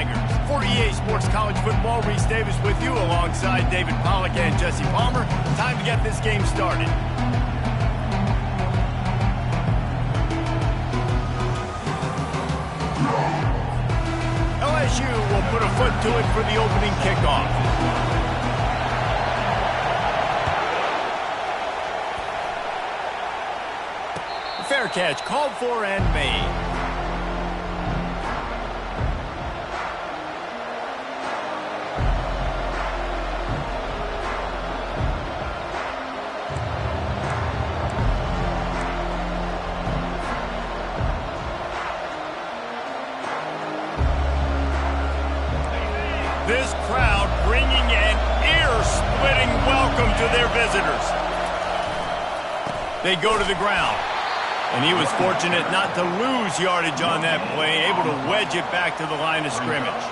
Tigers. For EA Sports College Football, Reese Davis with you alongside David Pollack and Jesse Palmer. Time to get this game started. LSU will put a foot to it for the opening kickoff. Fair catch called for and made. This crowd bringing an ear-splitting welcome to their visitors. They go to the ground. And he was fortunate not to lose yardage on that play, able to wedge it back to the line of scrimmage.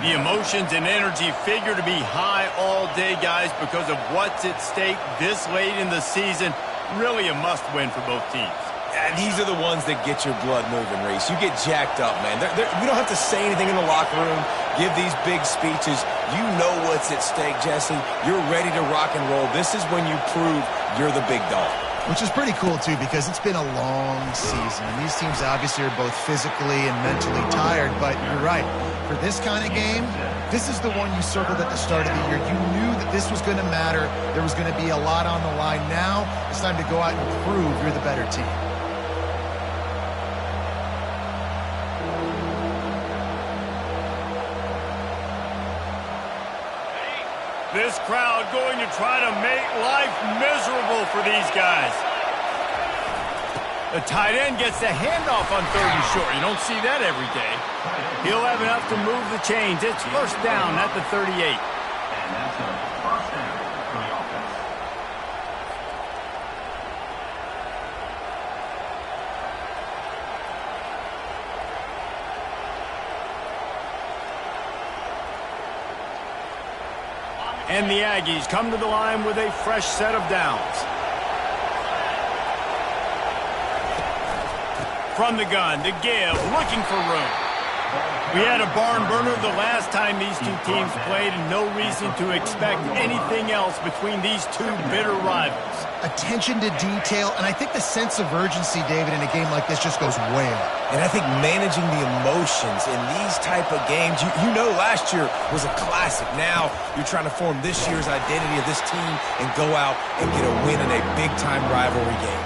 The emotions and energy figure to be high all day, guys, because of what's at stake this late in the season. Really a must-win for both teams. And these are the ones that get your blood moving, Reese. You get jacked up, man. We don't have to say anything in the locker room, give these big speeches. You know what's at stake, Jesse. You're ready to rock and roll. This is when you prove you're the big dog. Which is pretty cool, too, because it's been a long season. And these teams obviously are both physically and mentally tired, but you're right. For this kind of game, this is the one you circled at the start of the year. You knew that this was going to matter. There was going to be a lot on the line. Now it's time to go out and prove you're the better team. This crowd going to try to make life miserable for these guys. The tight end gets the handoff on 3rd and short. You don't see that every day. He'll have enough to move the chains. It's first down at the 38. And that's a first down for the offense. And the Aggies come to the line with a fresh set of downs. From the gun to give, looking for room. We had a barn burner the last time these two teams played, and no reason to expect anything else between these two bitter rivals. Attention to detail, and I think the sense of urgency, David, in a game like this just goes way up. And I think managing the emotions in these type of games, you know last year was a classic. Now you're trying to form this year's identity of this team and go out and get a win in a big-time rivalry game.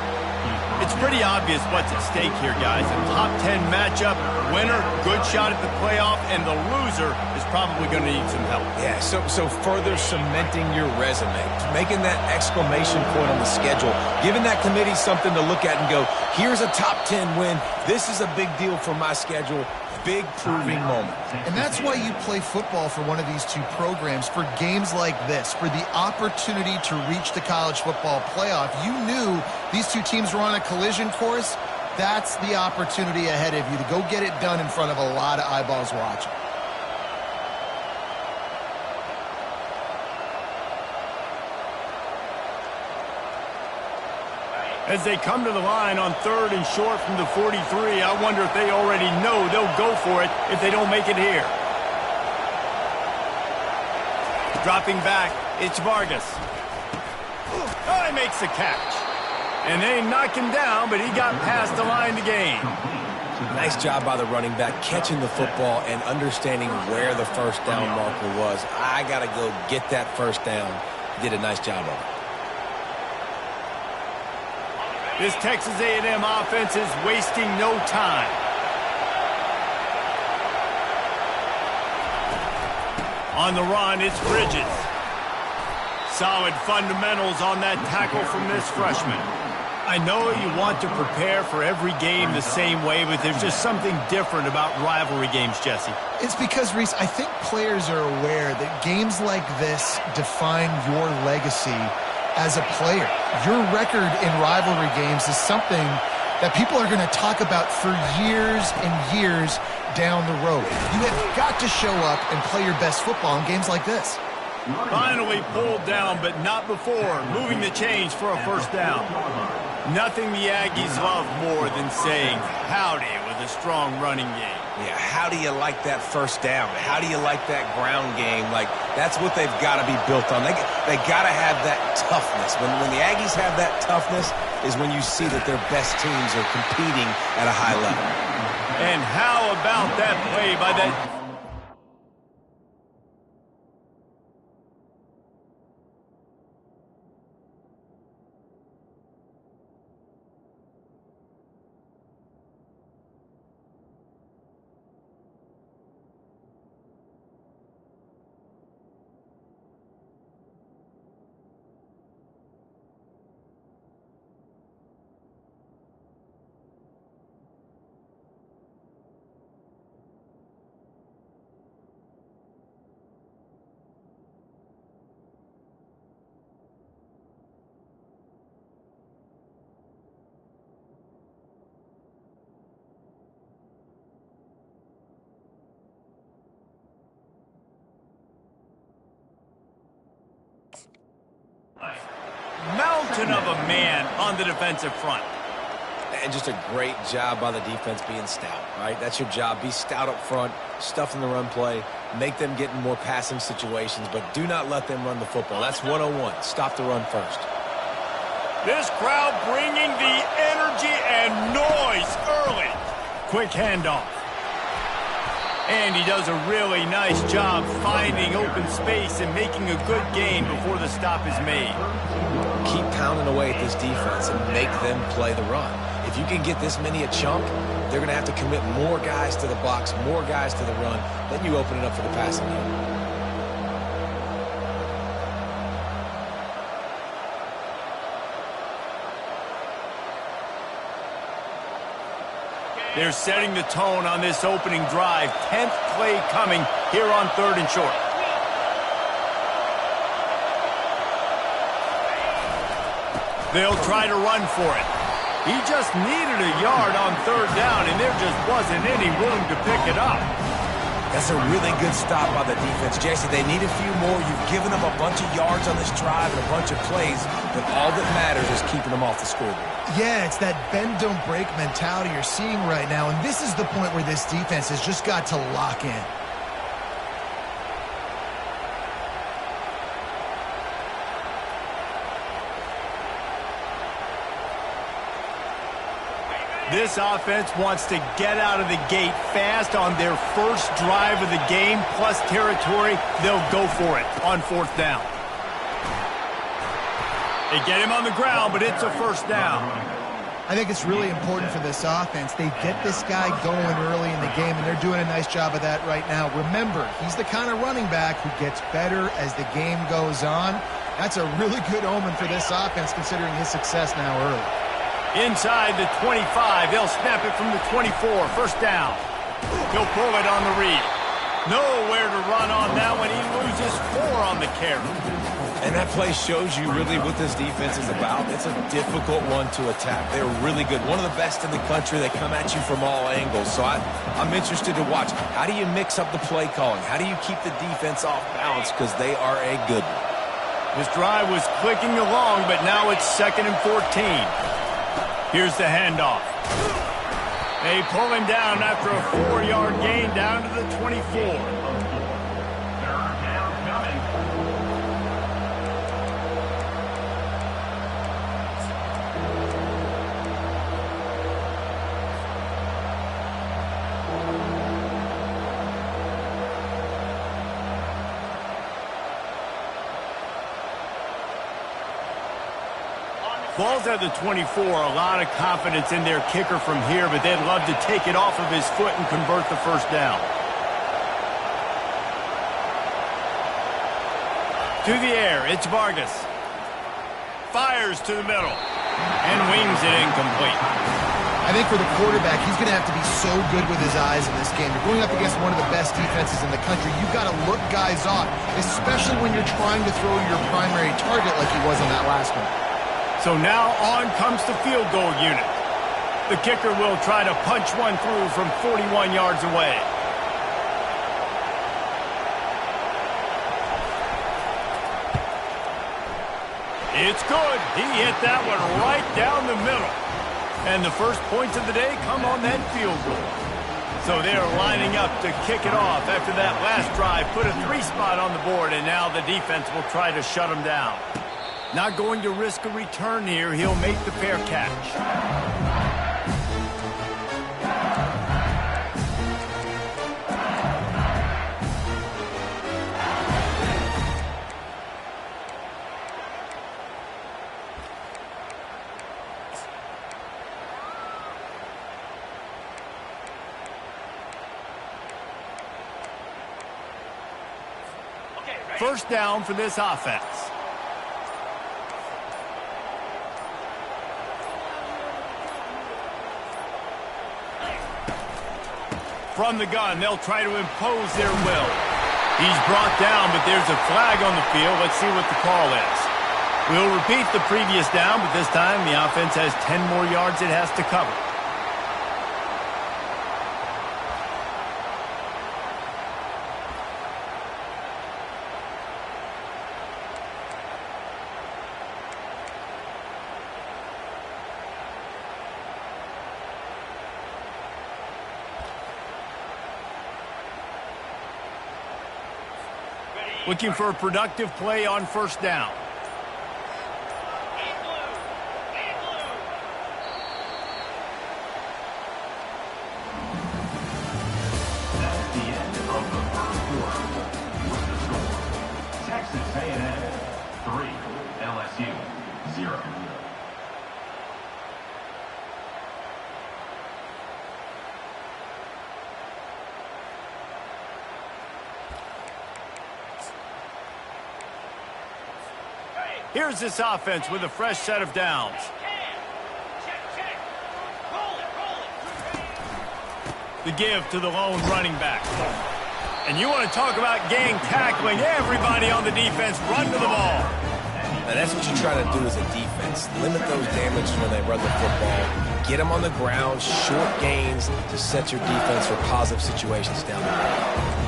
It's pretty obvious what's at stake here, guys. A top 10 matchup, winner, good shot at the playoff, and the loser is probably going to need some help. Yeah, so further cementing your resume, making that exclamation point on the schedule, giving that committee something to look at and go, here's a top 10 win. This is a big deal for my schedule. Big proving moment. And that's why you play football for one of these two programs, for games like this, for the opportunity to reach the college football playoff. You knew these two teams were on a collision course. That's the opportunity ahead of you to go get it done in front of a lot of eyeballs watching. As they come to the line on 3rd and short from the 43, I wonder if they already know they'll go for it if they don't make it here. Dropping back, it's Vargas. Oh, he makes the catch. And they knock him down, but he got past the line to gain. Nice job by the running back, catching the football and understanding where the first down marker was. I got to go get that first down. He did a nice job of it. This Texas A&M offense is wasting no time. On the run, it's Bridges. Solid fundamentals on that tackle from this freshman. I know you want to prepare for every game the same way, but there's just something different about rivalry games, Jesse. It's because, Reese, I think players are aware that games like this define your legacy as a player. Your record in rivalry games is something that people are going to talk about for years and years down the road. You have got to show up and play your best football in games like this. Finally pulled down, but not before. Moving the chains for a first down. Nothing the Aggies love more than saying howdy with a strong running game. Yeah, how do you like that first down? How do you like that ground game? Like, that's what they've got to be built on. They got to have that toughness. When the Aggies have that toughness is when you see that their best teams are competing at a high level. And how about that play by that... Mountain of a man on the defensive front. And just a great job by the defense being stout, right? That's your job. Be stout up front, stuff in the run play, make them get in more passing situations, but do not let them run the football. That's 101. Stop the run first. This crowd bringing the energy and noise early. Quick handoff. And he does a really nice job finding open space and making a good gain before the stop is made. Keep pounding away at this defense and make them play the run. If you can get this many a chunk, they're going to have to commit more guys to the box, more guys to the run. Then you open it up for the passing game. They're setting the tone on this opening drive. 10th play coming here on 3rd and short. They'll try to run for it. He just needed a yard on 3rd down, and there just wasn't any room to pick it up. That's a really good stop by the defense. Jesse, they need a few more. You've given them a bunch of yards on this drive and a bunch of plays, but all that matters is keeping them off the scoreboard. Yeah, it's that bend, don't break mentality you're seeing right now, and this is the point where this defense has just got to lock in. This offense wants to get out of the gate fast on their first drive of the game, plus territory. They'll go for it on 4th down. They get him on the ground, but it's a 1st down. I think it's really important for this offense. They get this guy going early in the game, and they're doing a nice job of that right now. Remember, he's the kind of running back who gets better as the game goes on. That's a really good omen for this offense, considering his success now early. Inside the 25, they'll snap it from the 24, 1st down. He'll pull it on the read. Nowhere to run on that one. He loses 4 on the carry. And that play shows you really what this defense is about. It's a difficult one to attack. They're really good. One of the best in the country. They come at you from all angles. So I'm interested to watch. How do you mix up the play calling? How do you keep the defense off balance? Because they are a good one. This drive was clicking along, but now it's 2nd and 14. Here's the handoff. They pull him down after a 4-yard gain down to the 24. Ball's at the 24, a lot of confidence in their kicker from here, but they'd love to take it off of his foot and convert the 1st down. To the air, it's Vargas. Fires to the middle and wings it incomplete. I think for the quarterback, he's going to have to be so good with his eyes in this game. You're going up against one of the best defenses in the country. You've got to look guys off, especially when you're trying to throw your primary target like he was on that last one. So now on comes the field goal unit. The kicker will try to punch one through from 41 yards away. It's good. He hit that one right down the middle. And the first points of the day come on that field goal. So they're lining up to kick it off after that last drive. Put a 3-spot on the board, and now the defense will try to shut them down. Not going to risk a return here. He'll make the fair catch. First down for this offense. From the gun, they'll try to impose their will. He's brought down, but there's a flag on the field. Let's see what the call is. We'll repeat the previous down, but this time the offense has 10 more yards it has to cover. Looking for a productive play on first down. That's the end of the first quarter. With the score, Texas A&M 3, LSU 0. Here's this offense with a fresh set of downs. The give to the lone running back. And you want to talk about gang tackling. Everybody on the defense run to the ball. Now that's what you try to do as a defense. Limit those damages when they run the football. Get them on the ground, short gains to set your defense for positive situations down the road.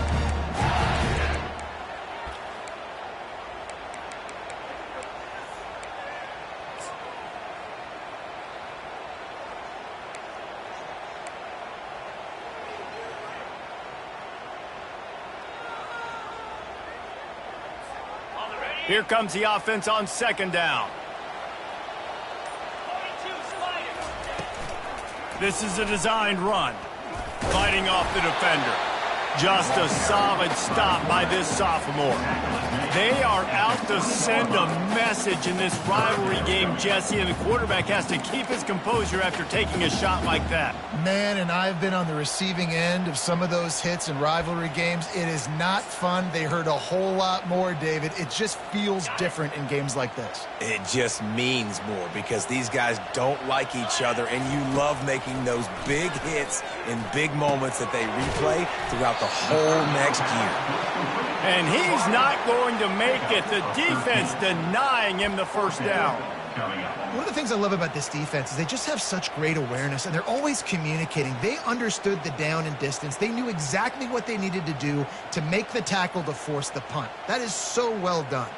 Here comes the offense on second down. This is a designed run. Fighting off the defender. Just a solid stop by this sophomore. They are out to send a message in this rivalry game, Jesse, and the quarterback has to keep his composure after taking a shot like that. Man, and I've been on the receiving end of some of those hits in rivalry games. It is not fun. They hurt a whole lot more, David. It just feels different in games like this. It just means more because these guys don't like each other, and you love making those big hits in big moments that they replay throughout the whole next year. And he's not going to make it. The defense denying him the first down. One of the things I love about this defense is they just have such great awareness, and they're always communicating. They understood the down and distance. They knew exactly what they needed to do to make the tackle to force the punt. That is so well done.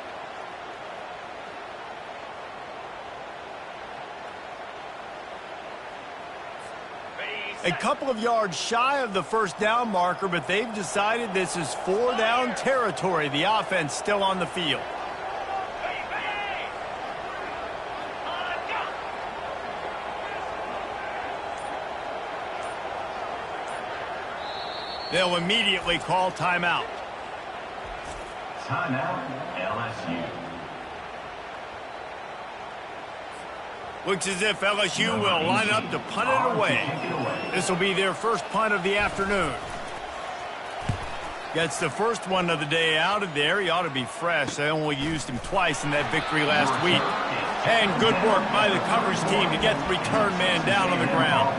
A couple of yards shy of the first down marker, but they've decided this is 4-down territory. The offense still on the field. They'll immediately call timeout. Timeout, LSU. Looks as if LSU will line up to punt it away. This will be their first punt of the afternoon. Gets the first one of the day out of there. He ought to be fresh. They only used him twice in that victory last week. And good work by the coverage team to get the return man down on the ground.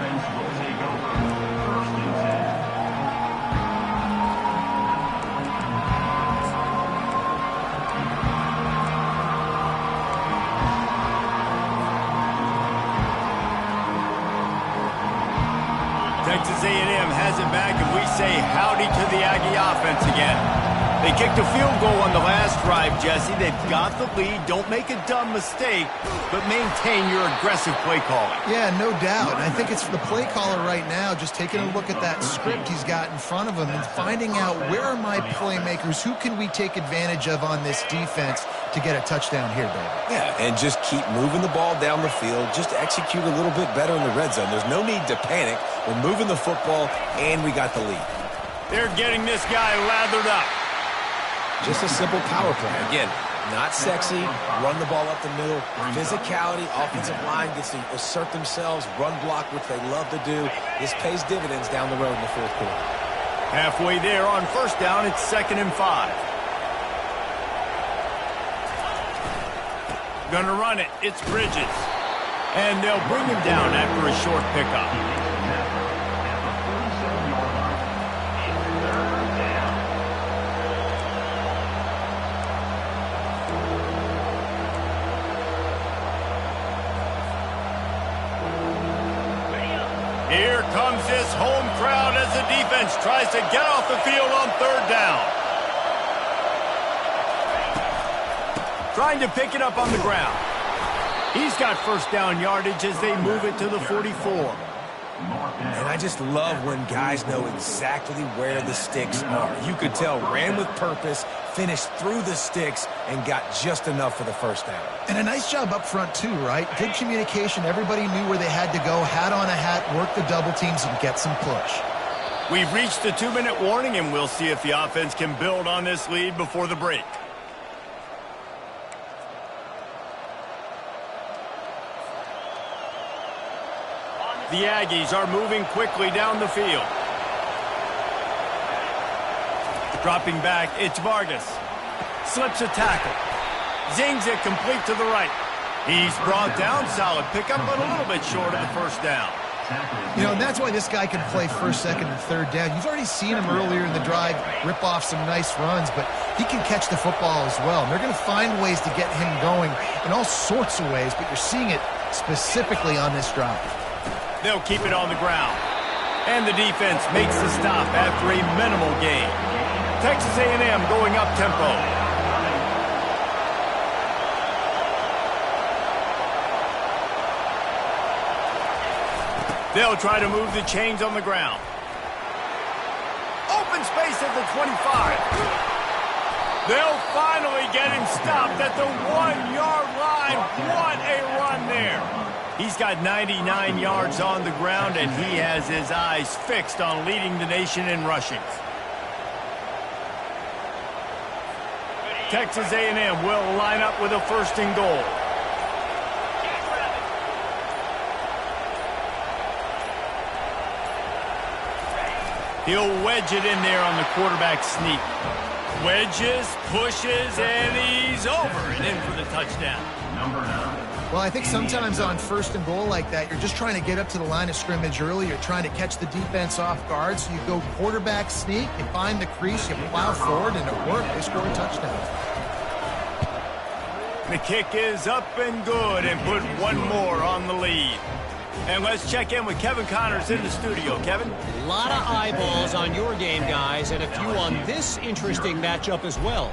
Texas A&M has it back, and we say howdy to the Aggie offense again. They kicked a field goal on the last drive, Jesse. They've got the lead. Don't make a dumb mistake, but maintain your aggressive play calling. Yeah, no doubt. And I think it's for the play caller right now, just taking a look at that script he's got in front of him and finding out where are my playmakers, who can we take advantage of on this defense to get a touchdown here, David. Yeah, and just keep moving the ball down the field. Just execute a little bit better in the red zone. There's no need to panic. We're moving the football, and we got the lead. They're getting this guy lathered up. Just a simple power play. Again, not sexy, run the ball up the middle. Physicality, offensive line gets to assert themselves, run block, which they love to do. This pays dividends down the road in the fourth quarter. Halfway there on first down, it's 2nd and 5. Gonna run it. It's Bridges. And they'll bring him down after a short pickup. Here comes this home crowd as the defense tries to get off the field on 3rd down. Trying to pick it up on the ground. He's got first down yardage as they move it to the 44. And I just love when guys know exactly where the sticks are. You could tell ran with purpose, finished through the sticks, and got just enough for the first down. And a nice job up front, too, right? Good communication. Everybody knew where they had to go, hat on a hat, work the double teams, and get some push. We've reached the 2-minute warning, and we'll see if the offense can build on this lead before the break. The Aggies are moving quickly down the field. Dropping back, it's Vargas. Slips a tackle. Zings it complete to the right. He's brought down, solid pickup, but a little bit short of the first down. You know, and that's why this guy can play first, second, and third down. You've already seen him earlier in the drive rip off some nice runs, but he can catch the football as well. And they're going to find ways to get him going in all sorts of ways, but you're seeing it specifically on this drive. They'll keep it on the ground. And the defense makes the stop after a minimal gain. Texas A&M going up tempo. They'll try to move the chains on the ground. Open space at the 25. They'll finally get him stopped at the 1-yard line. What a run there. He's got 99 yards on the ground, and he has his eyes fixed on leading the nation in rushing. Texas A&M will line up with a 1st and goal. He'll wedge it in there on the quarterback sneak. Wedges, pushes, and he's over and in for the touchdown. Number 9. Well, I think sometimes on 1st and goal like that, you're just trying to get up to the line of scrimmage early. You're trying to catch the defense off guard. So you go quarterback sneak, you find the crease, you plow forward, and it worked. They score a touchdown. The kick is up and good and put one more on the lead. And let's check in with Kevin Connors in the studio. Kevin? A lot of eyeballs on your game, guys, and a few on this interesting matchup as well.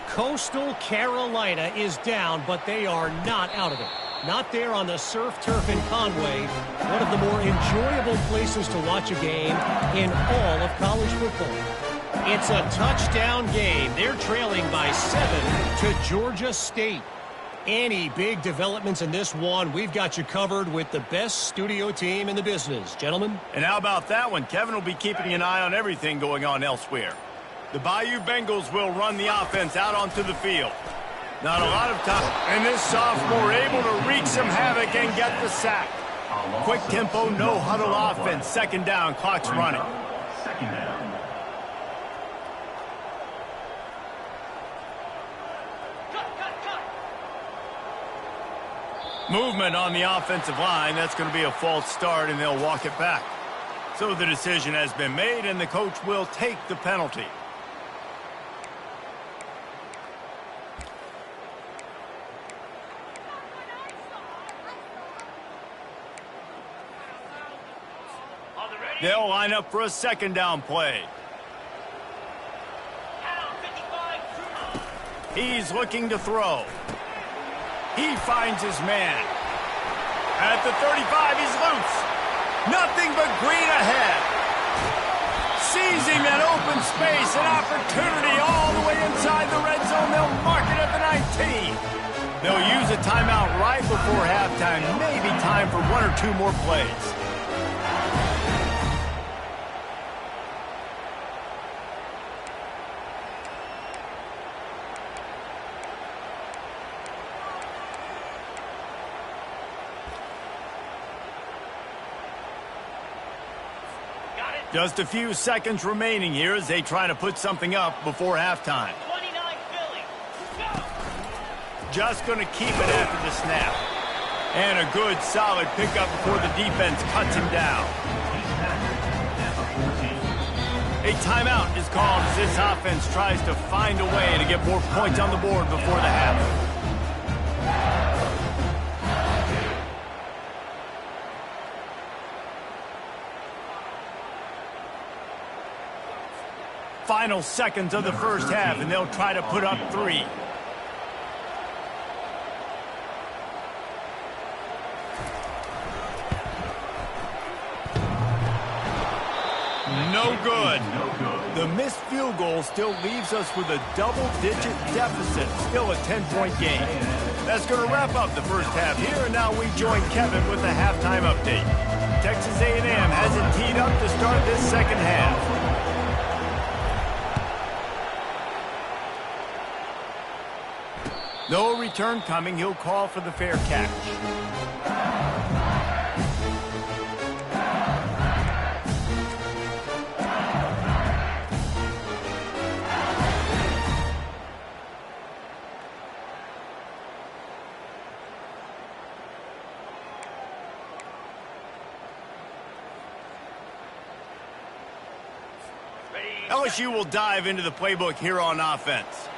Coastal Carolina is down, but they are not out of it. Not there on the surf turf in Conway, one of the more enjoyable places to watch a game in all of college football. It's a touchdown game. They're trailing by 7 to Georgia State. Any big developments in this one, we've got you covered with the best studio team in the business. Gentlemen? And how about that one? Kevin will be keeping an eye on everything going on elsewhere. The Bayou Bengals will run the offense out onto the field. Not a lot of time. And this sophomore able to wreak some havoc and get the sack. Quick tempo, no huddle offense. 2nd down, clock's running. 2nd down. Movement on the offensive line. That's going to be a false start, and they'll walk it back. So the decision has been made, and the coach will take the penalty. They'll line up for a 2nd down play. He's looking to throw. He finds his man. At the 35, he's loose. Nothing but green ahead. Sees him in open space, an opportunity all the way inside the red zone. They'll mark it at the 19. They'll use a timeout right before halftime. Maybe time for one or two more plays. Just a few seconds remaining here as they try to put something up before halftime. 29 Philly. Go! Just going to keep it after the snap. And a good, solid pickup before the defense cuts him down. A timeout is called as this offense tries to find a way to get more points on the board before the half. Final seconds of the first half, and they'll try to put up 3. No good. The missed field goal still leaves us with a double-digit deficit, still a 10-point game. That's going to wrap up the first half here, and now we join Kevin with the halftime update. Texas A&M has it teed up to start this second half. No return coming. He'll call for the fair catch. LSU will dive into the playbook here on offense.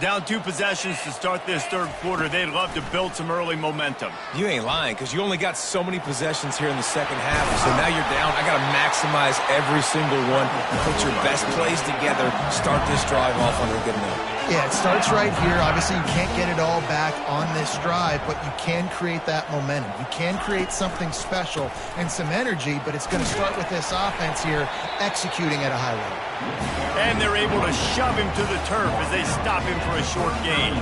Down 2 possessions to start this third quarter. They'd love to build some early momentum. You ain't lying, because you only got so many possessions here in the second half, so now you're down. I got to maximize every single one. Put your best plays together. Start this drive off on a good note. Yeah, it starts right here. Obviously, you can't get it all back on this drive, but you can create that momentum. You can create something special and some energy, but it's going to start with this offense here executing at a high level. And they're able to shove him to the turf as they stop him for a short gain.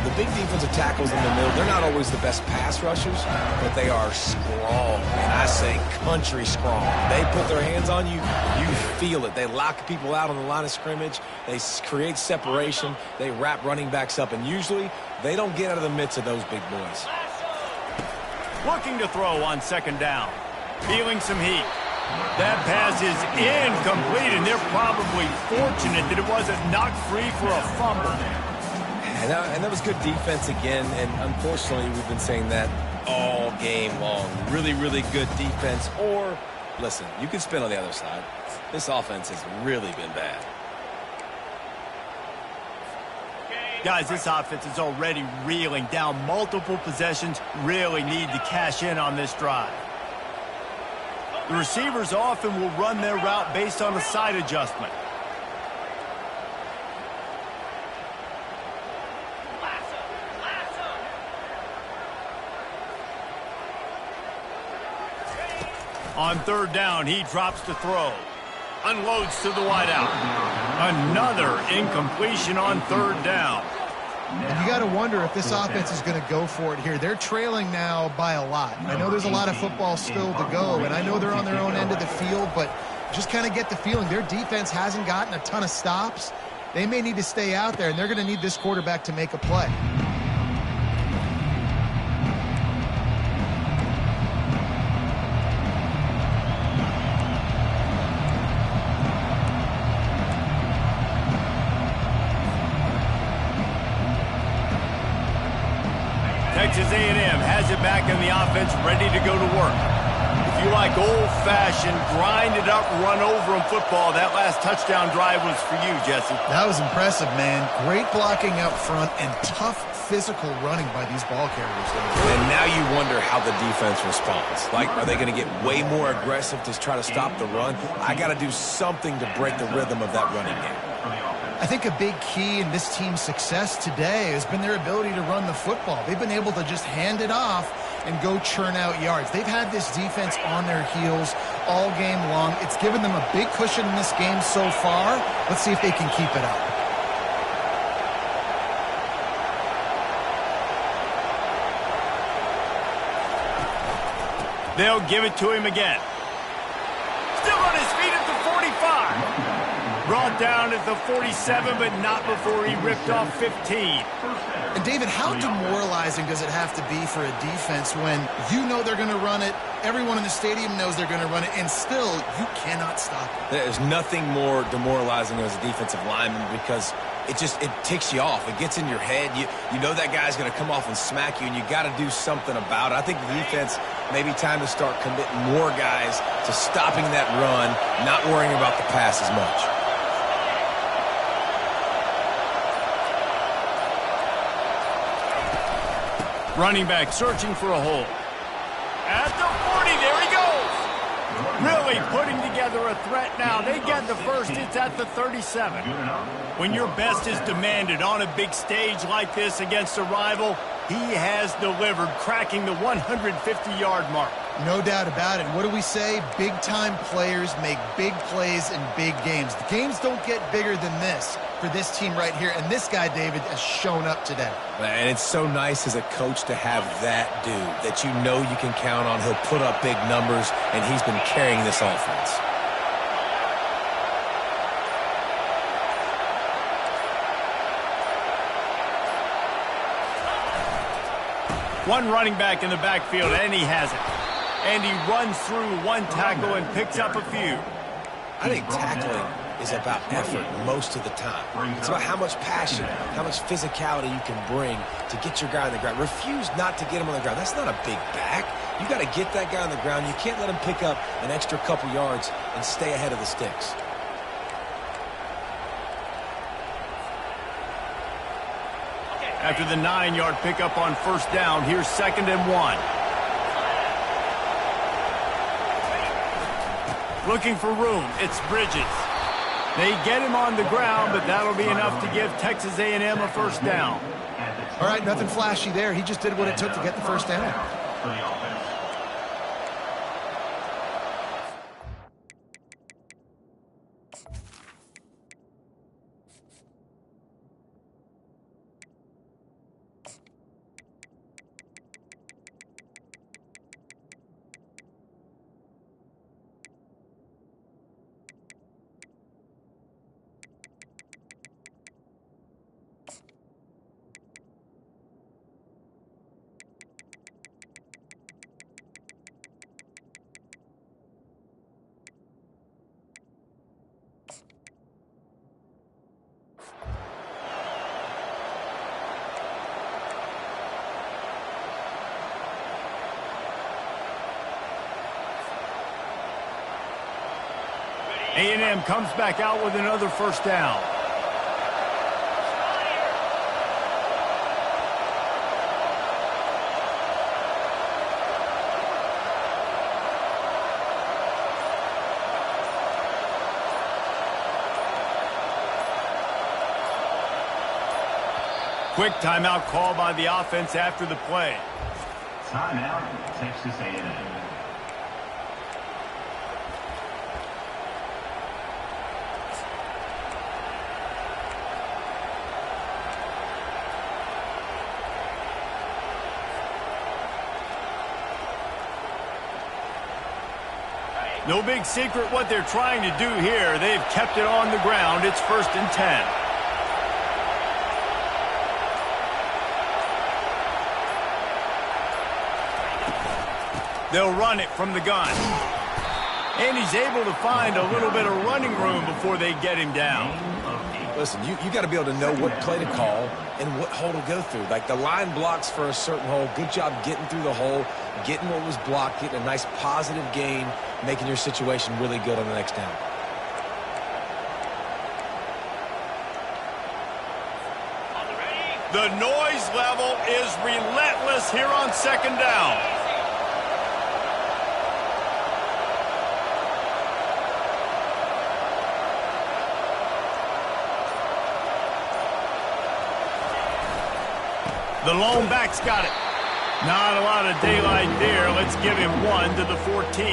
The big defensive tackles in the middle, they're not always the best pass rushers, but they are strong. And I say country strong. They put their hands on you, you feel it. They lock people out on the line of scrimmage. They create separation. They wrap running backs up. And usually, they don't get out of the midst of those big boys. Looking to throw on second down. Feeling some heat. That pass is incomplete, and they're probably fortunate that it wasn't knocked free for a fumble. And that was good defense again, and unfortunately, we've been saying that all game long. Really, really good defense. Or, listen, you can spin on the other side. This offense has really been bad. Guys, this offense is already reeling down multiple possessions. Really need to cash in on this drive. The receivers often will run their route based on a side adjustment. On third down, he drops to throw. Unloads to the wideout. Another incompletion on third down. And you got to wonder if this offense is going to go for it here. They're trailing now by a lot. I know there's a lot of football still to go, and I know they're on their own end of the field, but just kind of get the feeling their defense hasn't gotten a ton of stops. They may need to stay out there, and they're going to need this quarterback to make a play. Texas A&M has it back in the offense, ready to go to work. If you like old-fashioned, grind-it-up, run-over-'em football, that last touchdown drive was for you, Jesse. That was impressive, man. Great blocking up front and tough physical running by these ball carriers. And now you wonder how the defense responds. Like, are they going to get way more aggressive to try to stop the run? I got to do something to break the rhythm of that running game. I think a big key in this team's success today has been their ability to run the football. They've been able to just hand it off and go churn out yards. They've had this defense on their heels all game long. It's given them a big cushion in this game so far. Let's see if they can keep it up. They'll give it to him again. Still on his feet at the 45. Brought down at the 47, but not before he ripped off 15. And David, how demoralizing does it have to be for a defense when you know they're going to run it, everyone in the stadium knows they're going to run it, and still you cannot stop it? There's nothing more demoralizing as a defensive lineman because it ticks you off. It gets in your head. You know that guy's going to come off and smack you, and you got to do something about it. I think the defense maybe time to start committing more guys to stopping that run, not worrying about the pass as much. Running back searching for a hole. At the 40, there he goes. Really putting together a threat now. They get the first. It's at the 37. When your best is demanded on a big stage like this against a rival, he has delivered, cracking the 150-yard mark. No doubt about it. What do we say? Big-time players make big plays in big games. The games don't get bigger than this for this team right here, and this guy, David, has shown up today. And it's so nice as a coach to have that dude that you know you can count on. He'll put up big numbers, and he's been carrying this offense. One running back in the backfield, and he has it. And he runs through one tackle and picks up a few. I think tackling is about effort most of the time. It's about how much passion, how much physicality you can bring to get your guy on the ground. Refuse not to get him on the ground. That's not a big back. You got to get that guy on the ground. You can't let him pick up an extra couple yards and stay ahead of the sticks. After the 9-yard pickup on first down, here's 2nd and 1. Looking for room, it's Bridges. They get him on the ground, but that'll be enough to give Texas A&M a first down. All right, nothing flashy there. He just did what it took to get the first down. A&M comes back out with another first down. Quick timeout call by the offense after the play. Timeout, Texas A&M. No big secret what they're trying to do here. They've kept it on the ground. It's 1st and 10. They'll run it from the gun. And he's able to find a little bit of running room before they get him down. Listen, you got to be able to know what play to call and what hole to go through. Like the line blocks for a certain hole. Good job getting through the hole, getting what was blocked, getting a nice positive gain, making your situation really good on the next down. The noise level is relentless here on second down. The lone back's got it. Not a lot of daylight there. Let's give him 1 to the 14.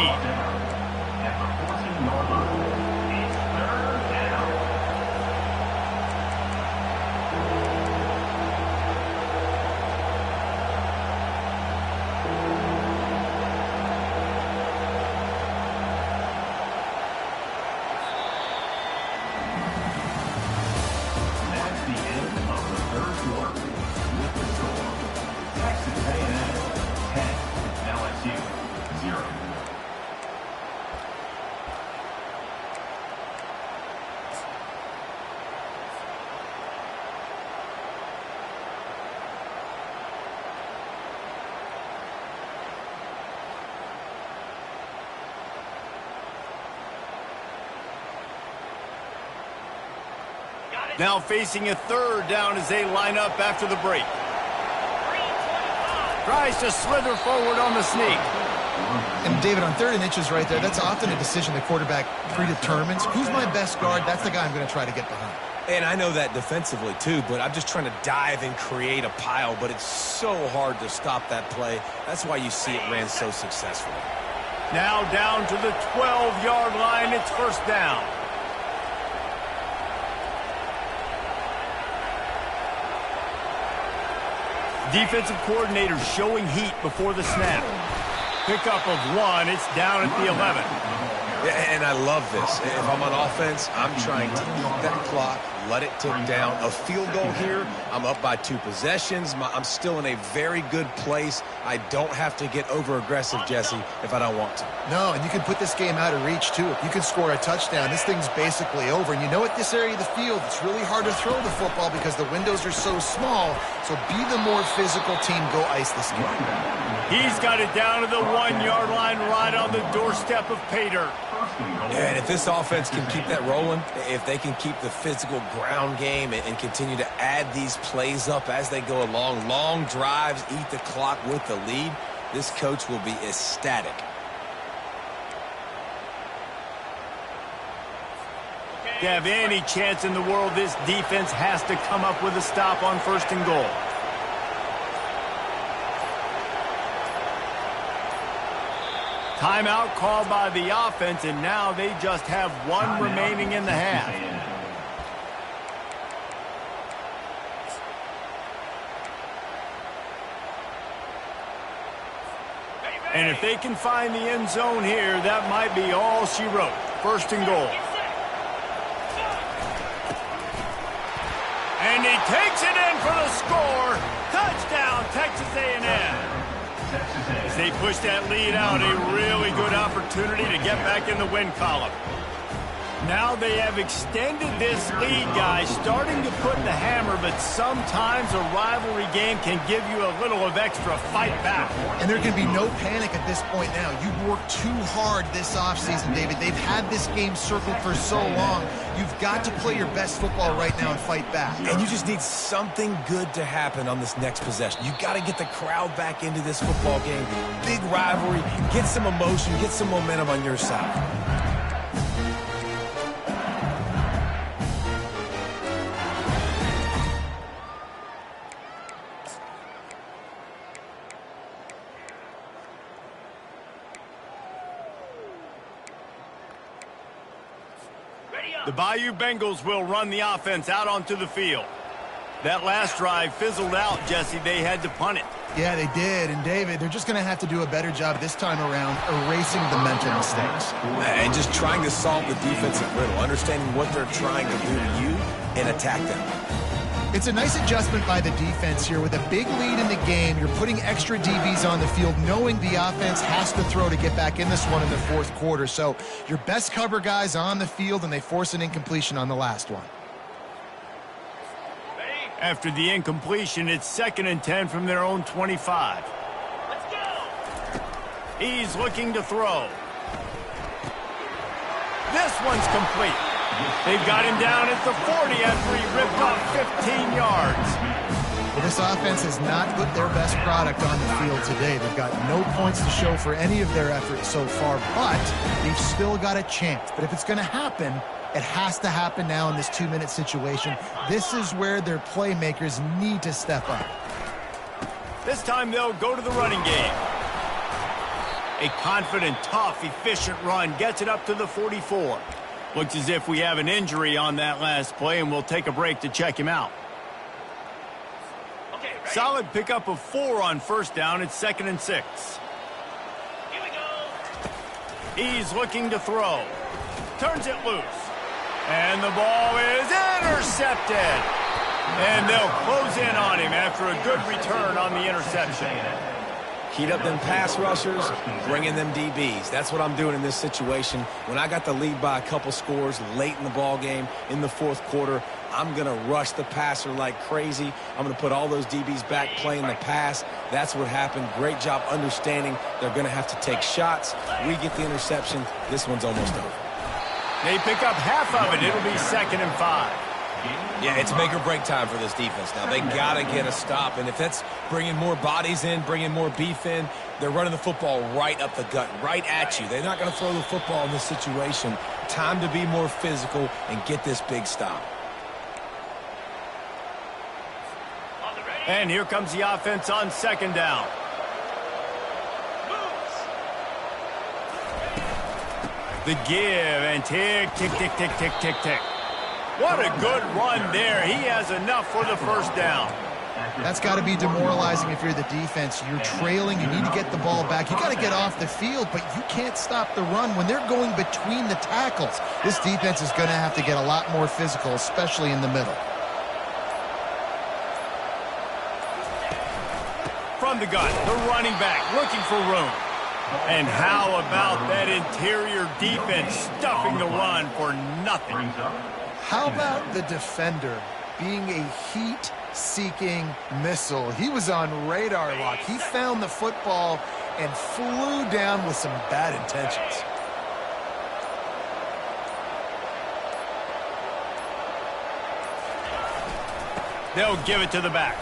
At the 14-yard line, it's third down. That's the end of the third quarter. With the score, Texas A&M 10, LSU 0. Now facing a third down as they line up after the break. Tries to slither forward on the sneak. And David, on 3rd and inches right there, that's often a decision the quarterback predetermines. Who's my best guard? That's the guy I'm going to try to get behind. And I know that defensively too, but I'm just trying to dive and create a pile, but it's so hard to stop that play. That's why you see it ran so successfully. Now down to the 12-yard line. It's first down. Defensive coordinator showing heat before the snap. Pickup of 1. It's down at the 11. And I love this. If I'm on offense, I'm trying to eat that clock, let it tick down. A field goal here, I'm up by 2 possessions. I'm still in a very good place. I don't have to get over-aggressive, Jesse, if I don't want to. No, and you can put this game out of reach, too. If you can score a touchdown, this thing's basically over. And you know, at this area of the field, it's really hard to throw the football because the windows are so small. So be the more physical team. Go ice this game. He's got it down to the 1-yard line right on the doorstep of Pater. And if this offense can keep that rolling, if they can keep the physical ground game and continue to add these plays up as they go along, long drives, eat the clock with the lead, this coach will be ecstatic. To have any chance in the world, this defense has to come up with a stop on 1st and goal. Timeout called by the offense, and now they just have 1 remaining in the half. And if they can find the end zone here, that might be all she wrote. 1st and goal. And he takes it in for the score. Touchdown, Texas A&M. As they push that lead out, a really good opportunity to get back in the win column. Now they have extended this lead, guys, starting to put the hammer, but sometimes a rivalry game can give you a little of extra fight back. And there can be no panic at this point now. You've worked too hard this offseason, David. They've had this game circled for so long. You've got to play your best football right now and fight back. And you just need something good to happen on this next possession. You got to get the crowd back into this football game. Big rivalry. Get some emotion. Get some momentum on your side. The Bayou Bengals will run the offense out onto the field. That last drive fizzled out, Jesse. They had to punt it. Yeah, they did. And, David, they're just going to have to do a better job this time around erasing the mental mistakes. And just trying to solve the defensive riddle, understanding what they're trying to do to you and attack them. It's a nice adjustment by the defense here. With a big lead in the game, you're putting extra DBs on the field, knowing the offense has to throw to get back in this one in the 4th quarter. So your best cover guys on the field, and they force an incompletion on the last one. After the incompletion, it's 2nd and 10 from their own 25. Let's go. He's looking to throw. This one's complete. They've got him down at the 40 after he ripped off 15 yards. Well, this offense has not put their best product on the field today. They've got no points to show for any of their efforts so far, but they've still got a chance. But if it's going to happen, it has to happen now in this 2-minute situation. This is where their playmakers need to step up. This time they'll go to the running game. A confident, tough, efficient run gets it up to the 44. Looks as if we have an injury on that last play, and we'll take a break to check him out. Okay, ready? Solid pickup of 4 on first down. It's 2nd and 6. Here we go. He's looking to throw. Turns it loose. And the ball is intercepted. And they'll close in on him after a good return on the interception. Heat up them pass rushers, bring in them DBs. That's what I'm doing in this situation. When I got the lead by a couple scores late in the ball game in the 4th quarter, I'm going to rush the passer like crazy. I'm going to put all those DBs back playing the pass. That's what happened. Great job understanding they're going to have to take shots. We get the interception. This one's almost over. They pick up half of it. It'll be 2nd and 5. Yeah, it's make or break time for this defense now. They got to get a stop, and if that's bringing more bodies in, bringing more beef in, they're running the football right up the gut, right at you. They're not going to throw the football in this situation. Time to be more physical and get this big stop. On the ready. And here comes the offense on 2nd down. Moves. The give and tick, tick, tick, tick, tick, tick, tick. What a good run there. He has enough for the first down. That's got to be demoralizing if you're the defense. You're trailing. You need to get the ball back. You got to get off the field, but you can't stop the run when they're going between the tackles. This defense is going to have to get a lot more physical, especially in the middle. From the gun, the running back looking for room. And how about that interior defense stuffing the run for nothing? How about the defender being a heat-seeking missile? He was on radar lock. He found the football and flew down with some bad intentions. They'll give it to the back.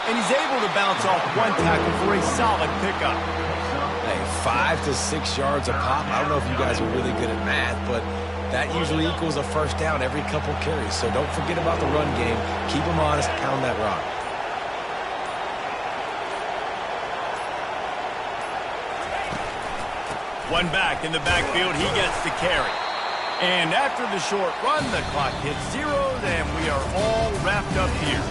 And he's able to bounce off one tackle for a solid pickup. Hey, 5 to 6 yards a pop. I don't know if you guys are really good at math, but that usually equals a first down every couple carries. So don't forget about the run game. Keep them honest. Pound that rock. One back in the backfield. He gets the carry. And after the short run, the clock hits 0, and we are all wrapped up here.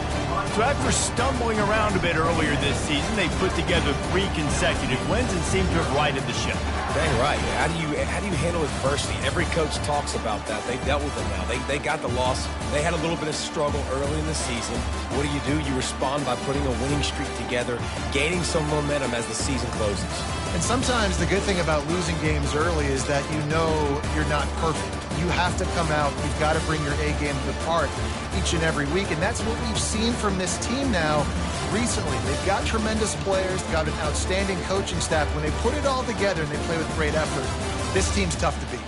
So after stumbling around a bit earlier this season, they put together 3 consecutive wins and seem to have righted the ship. Dang right. How do you handle adversity? Every coach talks about that. They dealt with it now. They got the loss. They had a little bit of struggle early in the season. What do? You respond by putting a winning streak together, gaining some momentum as the season closes. And sometimes the good thing about losing games early is that you know you're not perfect. You have to come out. You've got to bring your A game to the part each and every week. And that's what we've seen from this team now recently. They've got tremendous players, got an outstanding coaching staff. When they put it all together and they play with great effort, this team's tough to beat.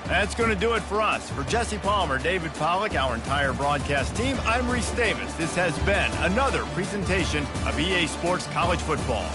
That's going to do it for us. For Jesse Palmer, David Pollack, our entire broadcast team, I'm Reese Davis. This has been another presentation of EA Sports College Football.